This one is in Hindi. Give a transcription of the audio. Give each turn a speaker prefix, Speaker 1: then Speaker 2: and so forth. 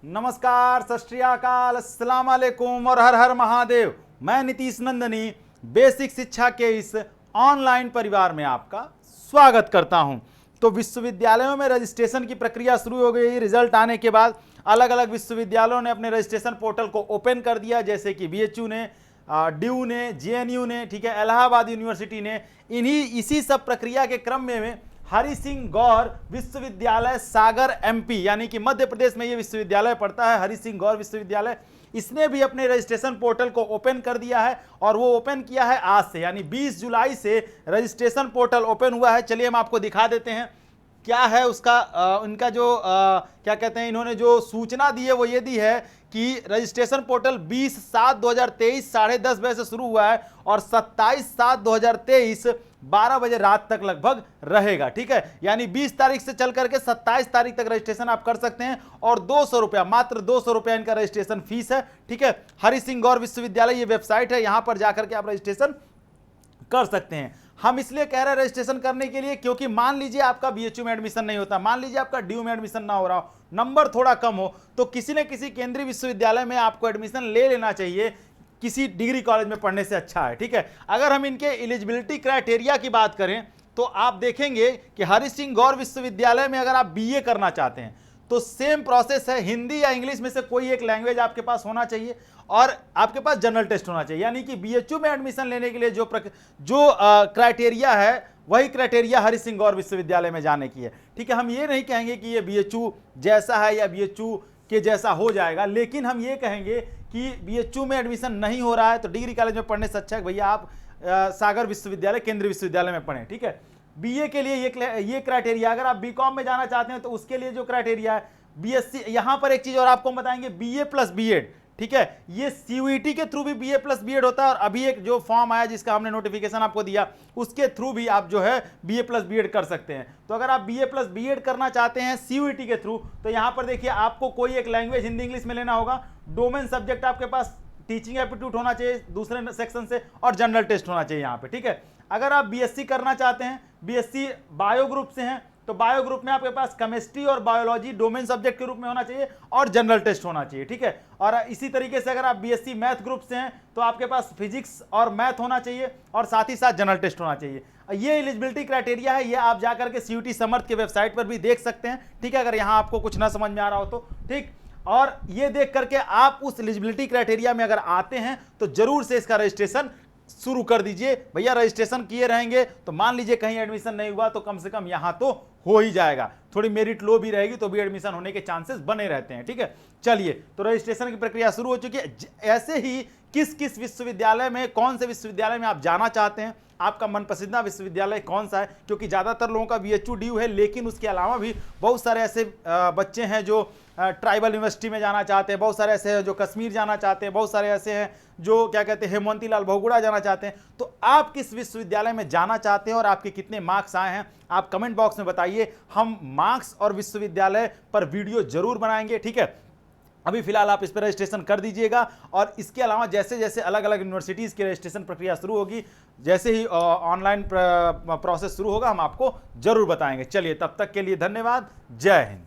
Speaker 1: नमस्कार, सत श्री अकाल, अस्सलाम वालेकुम और हर हर महादेव। मैं नीतीश नंदनी बेसिक शिक्षा के इस ऑनलाइन परिवार में आपका स्वागत करता हूं। तो विश्वविद्यालयों में रजिस्ट्रेशन की प्रक्रिया शुरू हो गई। रिजल्ट आने के बाद अलग अलग विश्वविद्यालयों ने अपने रजिस्ट्रेशन पोर्टल को ओपन कर दिया, जैसे कि बीएचयू ने, ड्यू ने, जेएनयू ने, ठीक है, इलाहाबाद यूनिवर्सिटी ने। इसी सब प्रक्रिया के क्रम में हरि सिंह गौर विश्वविद्यालय सागर एमपी, यानी कि मध्य प्रदेश में ये विश्वविद्यालय पड़ता है, हरि सिंह गौर विश्वविद्यालय, इसने भी अपने रजिस्ट्रेशन पोर्टल को ओपन कर दिया है। और वो ओपन किया है आज से, यानी 20 जुलाई से रजिस्ट्रेशन पोर्टल ओपन हुआ है। चलिए हम आपको दिखा देते हैं क्या है उसका। इनका जो क्या कहते हैं, इन्होंने जो सूचना दी है वो ये दी है कि रजिस्ट्रेशन पोर्टल 20/7/2023 10:30 बजे से शुरू हुआ है और 27/7/2023 12 बजे रात तक लगभग रहेगा। ठीक है, यानी 20 तारीख से चल करके 27 तारीख तक रजिस्ट्रेशन आप कर सकते हैं। और 200 रुपया, मात्र 200 रुपया इनका रजिस्ट्रेशन फीस है। ठीक है, हरि सिंह गौर विश्वविद्यालय ये वेबसाइट है, यहां पर जाकर के आप रजिस्ट्रेशन कर सकते हैं। हम इसलिए कह रहे हैं रजिस्ट्रेशन करने के लिए क्योंकि मान लीजिए आपका बीएचयू में एडमिशन नहीं होता, मान लीजिए आपका ड्यू में एडमिशन ना हो रहा हो, नंबर थोड़ा कम हो, तो किसी न किसी केंद्रीय विश्वविद्यालय में आपको एडमिशन ले लेना चाहिए। किसी डिग्री कॉलेज में पढ़ने से अच्छा है। ठीक है, अगर हम इनके एलिजिबिलिटी क्राइटेरिया की बात करें तो आप देखेंगे कि हरि सिंह गौर विश्वविद्यालय में अगर आप बीए करना चाहते हैं तो सेम प्रोसेस है। हिंदी या इंग्लिश में से कोई एक लैंग्वेज आपके पास होना चाहिए और आपके पास जनरल टेस्ट होना चाहिए। यानी कि बीएचयू में एडमिशन लेने के लिए जो क्राइटेरिया है वही क्राइटेरिया हरि सिंह गौर विश्वविद्यालय में जाने की है। ठीक है, हम ये नहीं कहेंगे कि ये बीएचयू जैसा है या बीएचयू के जैसा हो जाएगा, लेकिन हम ये कहेंगे कि बीएचयू में एडमिशन नहीं हो रहा है तो डिग्री कॉलेज में पढ़ने से अच्छा है भैया आप सागर विश्वविद्यालय, केंद्रीय विश्वविद्यालय में पढ़ें। ठीक है, बीए के लिए ये क्राइटेरिया, अगर आप बीकॉम में जाना चाहते हैं तो उसके लिए जो क्राइटेरिया है बीएससी। यहां पर एक चीज और आपको हम बताएंगे, बीए प्लस बीएड। ठीक है, ये सीयूईटी के थ्रू भी बीए प्लस बीएड होता है और अभी एक जो फॉर्म आया जिसका हमने नोटिफिकेशन आपको दिया उसके थ्रू भी आप जो है बीए प्लस बीएड कर सकते हैं। तो अगर आप बीए प्लस बीएड करना चाहते हैं सीयूईटी के थ्रू तो यहां पर देखिए आपको कोई एक लैंग्वेज हिंदी इंग्लिश में लेना होगा, डोमेन सब्जेक्ट आपके पास टीचिंग एप्टीट्यूड होना चाहिए दूसरे सेक्शन से और जनरल टेस्ट होना चाहिए यहाँ पे। ठीक है, अगर आप बीएससी करना चाहते हैं, बीएससी बायो ग्रुप से हैं तो बायो ग्रुप में आपके पास केमिस्ट्री और बायोलॉजी डोमेन सब्जेक्ट के रूप में होना चाहिए और जनरल टेस्ट होना चाहिए। ठीक है, और इसी तरीके से अगर आप बीएससी मैथ ग्रुप से हैं तो आपके पास फिजिक्स और मैथ होना चाहिए और साथ ही साथ जनरल टेस्ट होना चाहिए। ये एलिजिबिलिटी क्राइटेरिया है, ये आप जाकर के सीयूटी समर्थ के वेबसाइट पर भी देख सकते हैं। ठीक है, अगर यहाँ आपको कुछ ना समझ में आ रहा हो तो ठीक, और ये देख करके आप उस एलिजिबिलिटी क्राइटेरिया में अगर आते हैं तो जरूर से इसका रजिस्ट्रेशन शुरू कर दीजिए। भैया रजिस्ट्रेशन किए रहेंगे तो मान लीजिए कहीं एडमिशन नहीं हुआ तो कम से कम यहां तो हो ही जाएगा। थोड़ी मेरिट लो भी रहेगी तो भी एडमिशन होने के चांसेस बने रहते हैं। ठीक है, चलिए, तो रजिस्ट्रेशन की प्रक्रिया शुरू हो चुकी है। ऐसे ही किस किस विश्वविद्यालय में, कौन से विश्वविद्यालय में आप जाना चाहते हैं, आपका मनपसंदीदा विश्वविद्यालय कौन सा है, क्योंकि ज़्यादातर लोगों का बीएचयू ड्यू है, लेकिन उसके अलावा भी बहुत सारे ऐसे बच्चे हैं जो ट्राइबल यूनिवर्सिटी में जाना चाहते हैं, बहुत सारे ऐसे हैं जो कश्मीर जाना चाहते हैं, बहुत सारे ऐसे हैं जो क्या कहते हैं हेमवंती लाल बहुगुणा जाना चाहते हैं। तो आप किस विश्वविद्यालय में जाना चाहते हैं और आपके कितने मार्क्स आए हैं आप कमेंट बॉक्स में बताइए। हम मार्क्स और विश्वविद्यालय पर वीडियो जरूर बनाएंगे। ठीक है, अभी फिलहाल आप इस पर रजिस्ट्रेशन कर दीजिएगा और इसके अलावा जैसे जैसे अलग अलग यूनिवर्सिटीज़ की रजिस्ट्रेशन प्रक्रिया शुरू होगी, जैसे ही ऑनलाइन प्रोसेस शुरू होगा हम आपको जरूर बताएंगे। चलिए, तब तक के लिए धन्यवाद। जय हिंद।